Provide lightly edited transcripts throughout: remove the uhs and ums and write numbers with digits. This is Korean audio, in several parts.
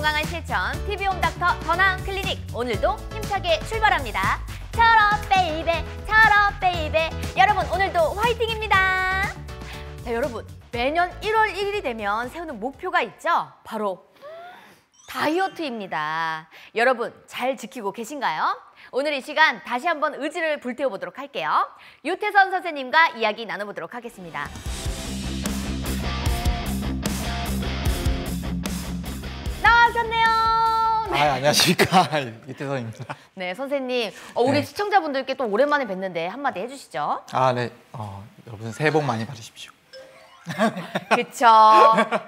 건강한 실천 TV홈 닥터 더나은 클리닉 오늘도 힘차게 출발합니다. 철업 베이베 철업 베이베 여러분 오늘도 화이팅입니다. 자 여러분 매년 1월 1일이 되면 세우는 목표가 있죠. 바로 다이어트입니다. 여러분 잘 지키고 계신가요? 오늘 이 시간 다시 한번 의지를 불태워보도록 할게요. 유태선 선생님과 이야기 나눠보도록 하겠습니다. 나와주셨네요. 네. 안녕하십니까. 유태선입니다. 네, 선생님. 우리 시청자분들께 또 오랜만에 뵀는데 한마디 해주시죠. 네. 여러분 새해 복 많이 받으십시오. 그쵸.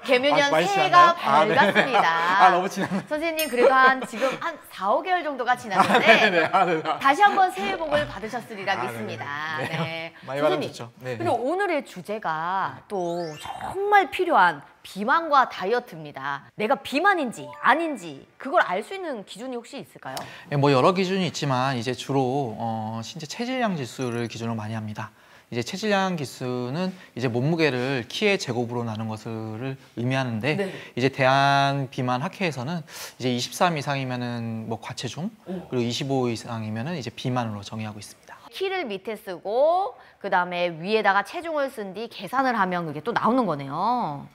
개묘년 새해가 밝았습니다. 너무 지났네. 선생님 그래도 지금 한 4, 5개월 정도가 지났는데 다시 한번 새해 복을 받으셨으리라 믿습니다. 네. 많이 선생님, 받으셨죠. 네. 그리고 오늘의 주제가 또 정말 필요한 비만과 다이어트입니다. 내가 비만인지 아닌지 그걸 알 수 있는 기준이 혹시 있을까요? 뭐 여러 기준이 있지만 이제 주로 신체 체질량 지수를 기준으로 많이 합니다. 이제 체질량 지수는 이제 몸무게를 키의 제곱으로 나눈 것을 의미하는데 네. 이제 대한 비만 학회에서는 이제 23 이상이면은 뭐 과체중 그리고 25 이상이면은 이제 비만으로 정의하고 있습니다. 키를 밑에 쓰고 그다음에 위에다가 체중을 쓴 뒤 계산을 하면 그게 또 나오는 거네요.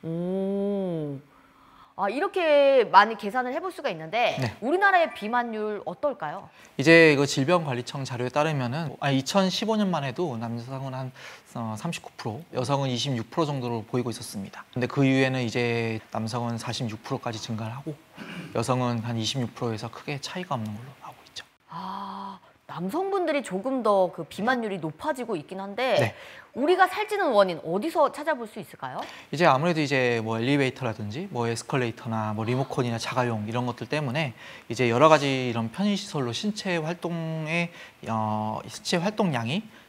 오. 이렇게 많이 계산을 해볼 수가 있는데 네. 우리나라의 비만율 어떨까요? 이제 이거 질병관리청 자료에 따르면은 2015년만 해도 남성은 한 39%, 여성은 26% 정도로 보이고 있었습니다. 근데 그 이후에는 이제 남성은 46%까지 증가를 하고 여성은 한 26%에서 크게 차이가 없는 걸로 나오고 있죠. 남성분들이 조금 더 그 비만율이 높아지고 있긴 한데 네. 우리가 살찌는 원인 어디서 찾아볼 수 있을까요? 이제 아무래도 이제 뭐 엘리베이터라든지 뭐 에스컬레이터나 뭐 리모컨이나 자가용 이런 것들 때문에 이제 여러 가지 이런 편의시설로 신체 활동량이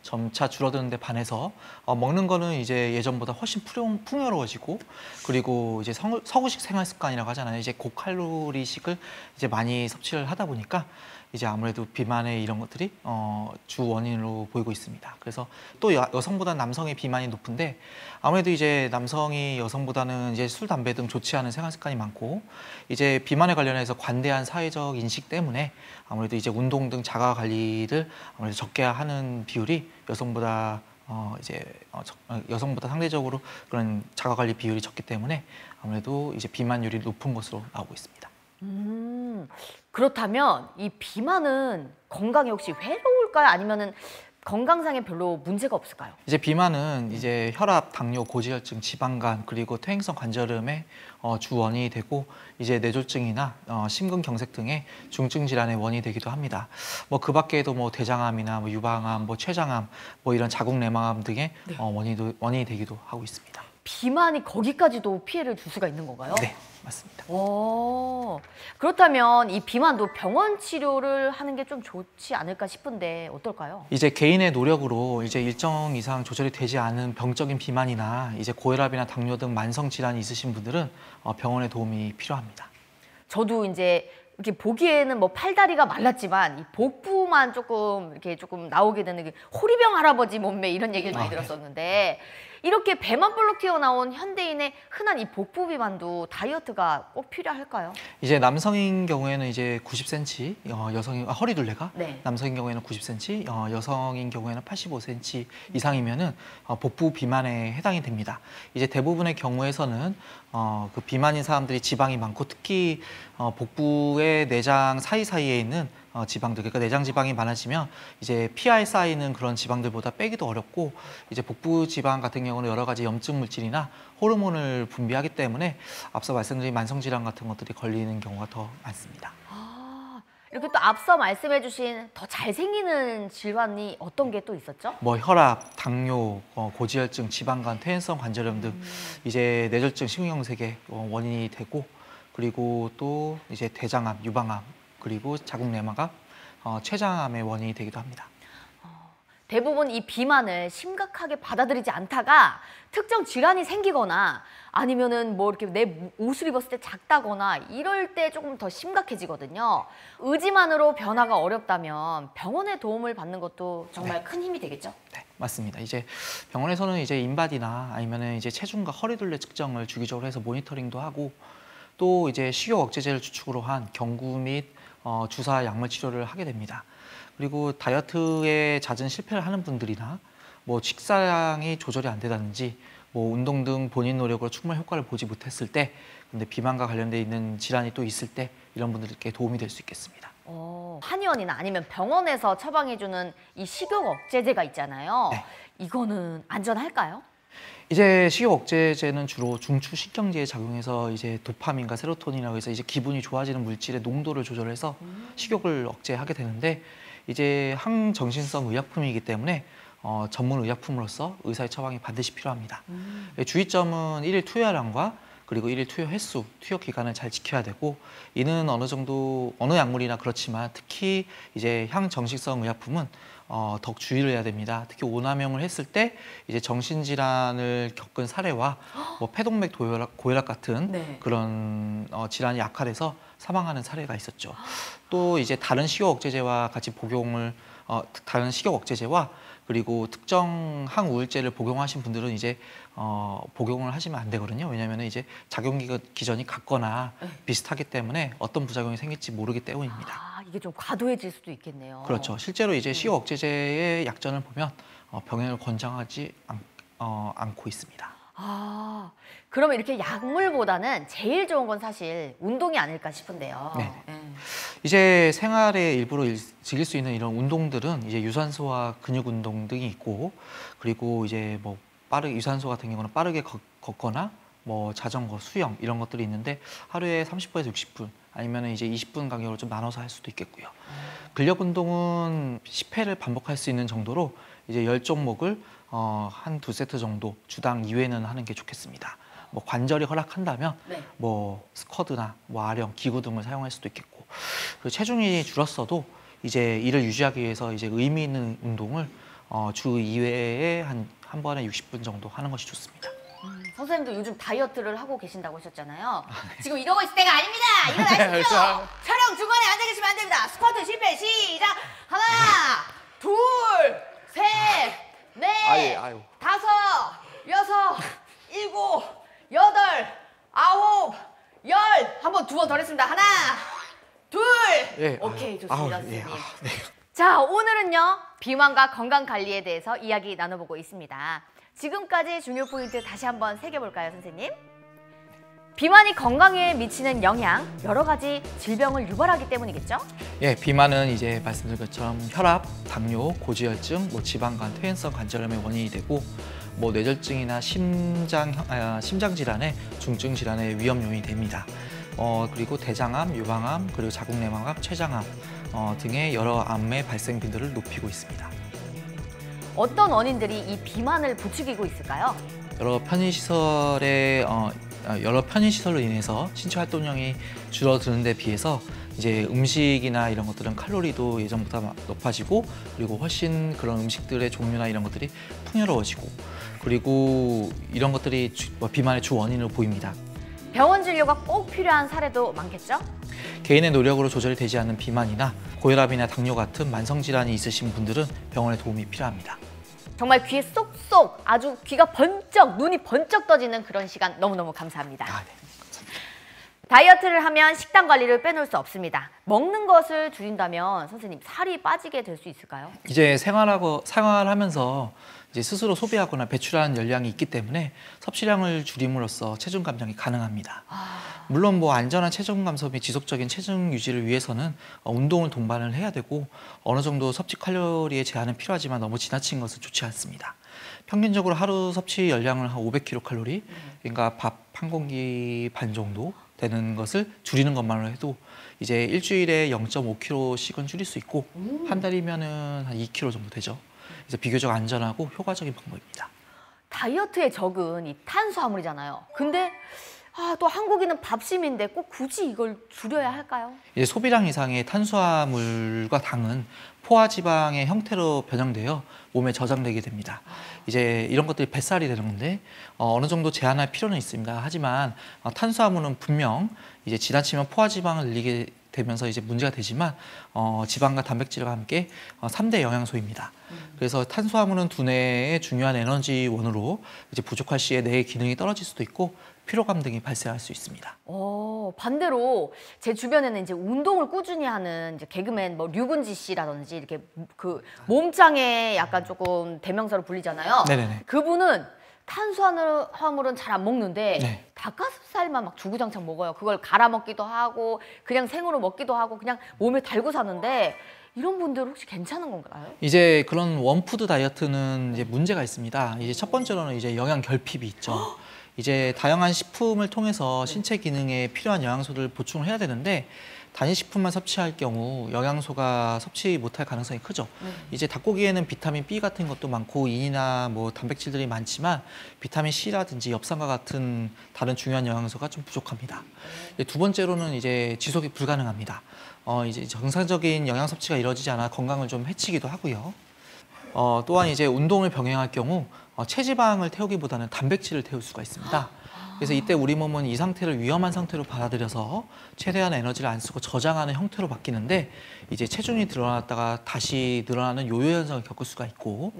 점차 줄어드는 데 반해서 먹는 거는 이제 예전보다 훨씬 풍요로워지고 그리고 이제 서구식 생활 습관이라고 하잖아요. 이제 고칼로리식을 이제 많이 섭취를 하다 보니까 이제 아무래도 비만의 이런 것들이 주 원인으로 보이고 있습니다. 그래서 또 여성보다 남성의 비만이 높은데 아무래도 이제 남성이 여성보다는 이제 술, 담배 등 좋지 않은 생활 습관이 많고 이제 비만에 관련해서 관대한 사회적 인식 때문에 아무래도 이제 운동 등 자가 관리를 아무래도 적게 하는 비율이 여성보다 여성보다 상대적으로 그런 자가 관리 비율이 적기 때문에 아무래도 이제 비만율이 높은 것으로 나오고 있습니다. 그렇다면 이 비만은 건강에 혹시 해로울까요? 아니면은 건강상에 별로 문제가 없을까요? 이제 비만은 이제 혈압, 당뇨, 고지혈증, 지방간 그리고 퇴행성 관절염의 주 원인이 되고 이제 뇌졸중이나 심근경색 등의 중증 질환의 원인이 되기도 합니다. 뭐 그 밖에도 뭐 대장암이나 뭐 유방암, 뭐 췌장암, 뭐 이런 자궁 내막암 등의 원인이 되기도 하고 있습니다. 비만이 거기까지도 피해를 줄 수가 있는 건가요? 네, 맞습니다. 그렇다면 이 비만도 병원 치료를 하는 게 좀 좋지 않을까 싶은데 어떨까요? 이제 개인의 노력으로 이제 일정 이상 조절이 되지 않은 병적인 비만이나 이제 고혈압이나 당뇨 등 만성 질환이 있으신 분들은 병원의 도움이 필요합니다. 저도 이제 이렇게 보기에는 뭐 팔다리가 말랐지만 이 복부만 조금 나오게 되는 게 호리병 할아버지 몸매 이런 얘기를 많이 들었었는데 이렇게 배만 볼록 튀어나온 현대인의 흔한 이 복부 비만도 다이어트가 꼭 필요할까요? 이제 남성인 경우에는 이제 90cm, 여성인 허리둘레가 네. 남성인 경우에는 90cm, 여성인 경우에는 85cm 이상이면은 복부 비만에 해당이 됩니다. 이제 대부분의 경우에서는 그 비만인 사람들이 지방이 많고 특히 복부의 내장 사이사이에 있는 지방들, 그러니까 내장 지방이 많아지면 이제 피하에 쌓이는 그런 지방들보다 빼기도 어렵고 이제 복부 지방 같은 경우는 여러 가지 염증 물질이나 호르몬을 분비하기 때문에 앞서 말씀드린 만성 질환 같은 것들이 걸리는 경우가 더 많습니다. 이렇게 또 앞서 말씀해 주신 더 잘생기는 질환이 어떤 게 또 있었죠? 뭐 혈압, 당뇨, 고지혈증, 지방간, 퇴행성 관절염 등 이제 뇌졸중, 심근경색의 원인이 되고 그리고 또 이제 대장암, 유방암 그리고 자궁 내막암, 췌장암의 원인이 되기도 합니다. 대부분 이 비만을 심각하게 받아들이지 않다가 특정 질환이 생기거나 아니면은 뭐 이렇게 내 옷을 입었을 때 작다거나 이럴 때 조금 더 심각해지거든요. 의지만으로 변화가 어렵다면 병원의 도움을 받는 것도 정말 큰 힘이 되겠죠? 네, 맞습니다. 이제 병원에서는 이제 인바디나 아니면은 이제 체중과 허리둘레 측정을 주기적으로 해서 모니터링도 하고 또 이제 식욕 억제제를 주축으로 한 경구 및 주사 약물 치료를 하게 됩니다. 그리고 다이어트에 잦은 실패를 하는 분들이나 뭐 식사량이 조절이 안 되다든지 뭐 운동 등 본인 노력으로 충분한 효과를 보지 못했을 때, 근데 비만과 관련돼 있는 질환이 또 있을 때 이런 분들께 도움이 될 수 있겠습니다. 한의원이나 아니면 병원에서 처방해주는 이 식욕 억제제가 있잖아요. 네. 이거는 안전할까요? 이제 식욕 억제제는 주로 중추 신경계에 작용해서 이제 도파민과 세로토닌이라고 해서 이제 기분이 좋아지는 물질의 농도를 조절해서 식욕을 억제하게 되는데, 이제 항정신성 의약품이기 때문에 전문 의약품으로서 의사의 처방이 반드시 필요합니다. 주의점은 일일 투여량과 그리고 일일 투여 횟수, 투여 기간을 잘 지켜야 되고, 이는 어느 정도 어느 약물이나 그렇지만 특히 이제 향정신성 의약품은 더욱 주의를 해야 됩니다. 특히 오남용을 했을 때 이제 정신질환을 겪은 사례와 뭐 폐동맥 고혈압 같은 네. 그런 질환이 악화돼서 사망하는 사례가 있었죠. 또 이제 다른 식욕 억제제와 같이 복용을 다른 식욕 억제제와 그리고 특정 항우울제를 복용하신 분들은 이제 복용을 하시면 안 되거든요. 왜냐하면 이제 작용 기전이 같거나 비슷하기 때문에 어떤 부작용이 생길지 모르기 때문입니다. 이게 좀 과도해질 수도 있겠네요. 그렇죠. 실제로 이제 식욕 억제제의 약전을 보면 병행을 권장하지 않고 있습니다. 그러면 이렇게 약물보다는 제일 좋은 건 사실 운동이 아닐까 싶은데요. 네. 이제 생활의 일부로 즐길 수 있는 이런 운동들은 이제 유산소와 근육 운동 등이 있고, 그리고 이제 뭐 유산소 같은 경우는 빠르게 걷거나 뭐 자전거, 수영 이런 것들이 있는데 하루에 30분에서 60분 아니면 이제 20분 간격으로 좀 나눠서 할 수도 있겠고요. 근력 운동은 10회를 반복할 수 있는 정도로 이제 10종목을 한 2세트 정도 주당 2회는 하는 게 좋겠습니다. 뭐 관절이 허락한다면 뭐 스쿼드나 뭐 아령, 기구 등을 사용할 수도 있겠고, 그리고 체중이 줄었어도 이제 이를 유지하기 위해서 이제 의미 있는 운동을 주 2회에 한 번에 60분 정도 하는 것이 좋습니다. 선생님도 요즘 다이어트를 하고 계신다고 하셨잖아요. 지금 이러고 있을 때가 아닙니다. 일어나십시오. 촬영 중간에 앉아 계시면 안 됩니다. 스쿼트 실패 시작. 하나, 둘, 셋, 넷, 다섯, 여섯, 일곱, 여덟, 아홉, 열. 한번 두 번 더 했습니다. 하나, 둘. 오케이, 좋습니다, 선생님. 자, 오늘은요, 비만과 건강 관리에 대해서 이야기 나눠보고 있습니다. 지금까지 중요 포인트 다시 한번 새겨볼까요, 선생님? 비만이 건강에 미치는 영향, 여러 가지 질병을 유발하기 때문이겠죠? 예, 비만은 이제 말씀드린 것처럼 혈압, 당뇨, 고지혈증, 뭐 지방간, 퇴행성 관절염의 원인이 되고, 뭐 뇌졸중이나 심장 질환의 중증 질환의 위험 요인이 됩니다. 그리고 대장암, 유방암, 그리고 자궁내막암, 췌장암 등의 여러 암의 발생 빈도를 높이고 있습니다. 어떤 원인들이 이 비만을 부추기고 있을까요? 여러 편의시설로 인해서 신체 활동량이 줄어드는 데 비해서 이제 음식이나 이런 것들은 칼로리도 예전보다 높아지고, 그리고 훨씬 그런 음식들의 종류나 이런 것들이 풍요로워지고, 그리고 이런 것들이 비만의 주 원인으로 보입니다. 병원 진료가 꼭 필요한 사례도 많겠죠? 개인의 노력으로 조절이 되지 않는 비만이나 고혈압이나 당뇨 같은 만성질환이 있으신 분들은 병원의 도움이 필요합니다. 정말 귀에 쏙쏙 아주 귀가 번쩍, 눈이 번쩍 떠지는 그런 시간 너무너무 감사합니다. 네. 다이어트를 하면 식단 관리를 빼놓을 수 없습니다. 먹는 것을 줄인다면 선생님 살이 빠지게 될 수 있을까요? 이제 생활하면서 이제 스스로 소비하거나 배출하는 열량이 있기 때문에 섭취량을 줄임으로써 체중 감량이 가능합니다. 물론 뭐 안전한 체중 감소 및 지속적인 체중 유지를 위해서는 운동을 동반을 해야 되고, 어느 정도 섭취 칼로리의 제한은 필요하지만 너무 지나친 것은 좋지 않습니다. 평균적으로 하루 섭취 열량을 한 500kcal, 그러니까 밥 한 공기 반 정도 되는 것을 줄이는 것만으로 해도 이제 일주일에 0.5kg씩은 줄일 수 있고, 한 달이면은 한 2kg 정도 되죠. 이제 비교적 안전하고 효과적인 방법입니다. 다이어트에 적은 이 탄수화물이잖아요. 근데 또 한국인은 밥심인데 꼭 굳이 이걸 줄여야 할까요? 이제 소비량 이상의 탄수화물과 당은 포화지방의 형태로 변형되어 몸에 저장되게 됩니다. 이제 이런 것들이 뱃살이 되는 건데 어느 정도 제한할 필요는 있습니다. 하지만 탄수화물은 분명 이제 지나치면 포화지방을 늘리게 되면서 이제 문제가 되지만 지방과 단백질과 함께 3대 영양소입니다. 그래서 탄수화물은 두뇌의 중요한 에너지원으로 이제 부족할 시에 뇌의 기능이 떨어질 수도 있고 피로감 등이 발생할 수 있습니다. 반대로 제 주변에는 이제 운동을 꾸준히 하는 이제 개그맨 뭐 류근지 씨라든지 이렇게 그 몸짱에 약간 조금 대명사로 불리잖아요. 네네네. 그분은 탄수화물은 잘 안 먹는데 네. 닭가슴살만 막 주구장창 먹어요. 그걸 갈아 먹기도 하고 그냥 생으로 먹기도 하고 그냥 몸에 달고 사는데 이런 분들 혹시 괜찮은 건가요? 이제 그런 원푸드 다이어트는 이제 문제가 있습니다. 이제 첫 번째로는 이제 영양 결핍이 있죠. 이제 다양한 식품을 통해서 신체 기능에 필요한 영양소를 보충을 해야 되는데 단일 식품만 섭취할 경우 영양소가 섭취 못할 가능성이 크죠. 이제 닭고기에는 비타민 B 같은 것도 많고 인이나 뭐 단백질들이 많지만 비타민 C라든지 엽산과 같은 다른 중요한 영양소가 좀 부족합니다. 두 번째로는 이제 지속이 불가능합니다. 이제 정상적인 영양 섭취가 이루어지지 않아 건강을 좀 해치기도 하고요. 또한 이제 운동을 병행할 경우 체지방을 태우기보다는 단백질을 태울 수가 있습니다. 그래서 이때 우리 몸은 이 상태를 위험한 상태로 받아들여서 최대한 에너지를 안 쓰고 저장하는 형태로 바뀌는데 이제 체중이 늘어났다가 다시 늘어나는 요요 현상을 겪을 수가 있고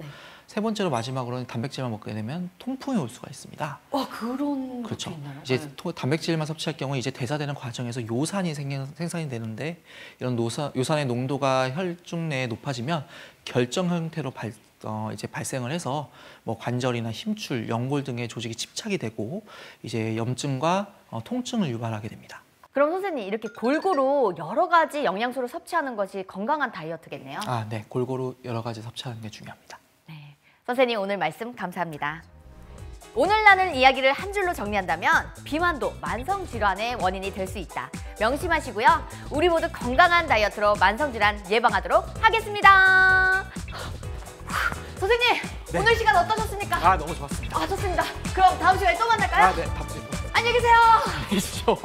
세 번째로 마지막으로는 단백질만 먹게 되면 통풍이 올 수가 있습니다. 그런 그렇죠. 것도 있나요? 이제 단백질만 섭취할 경우 이제 대사되는 과정에서 요산이 생산이 되는데 이런 요산의 농도가 혈중 내에 높아지면 결정 형태로 이제 발생을 해서 뭐 관절이나 힘줄, 연골 등의 조직이 집착이 되고 이제 염증과 통증을 유발하게 됩니다. 그럼 선생님 이렇게 골고루 여러 가지 영양소를 섭취하는 것이 건강한 다이어트겠네요. 네, 골고루 여러 가지 섭취하는 게 중요합니다. 네, 선생님 오늘 말씀 감사합니다. 오늘 나눌 이야기를 한 줄로 정리한다면 비만도 만성 질환의 원인이 될 수 있다. 명심하시고요. 우리 모두 건강한 다이어트로 만성 질환 예방하도록 하겠습니다. 선생님, 네. 오늘 시간 어떠셨습니까? 너무 좋았습니다. 좋습니다. 그럼 다음 시간에 또 만날까요? 네, 다음 주에 또 안녕히 계세요. 계시죠.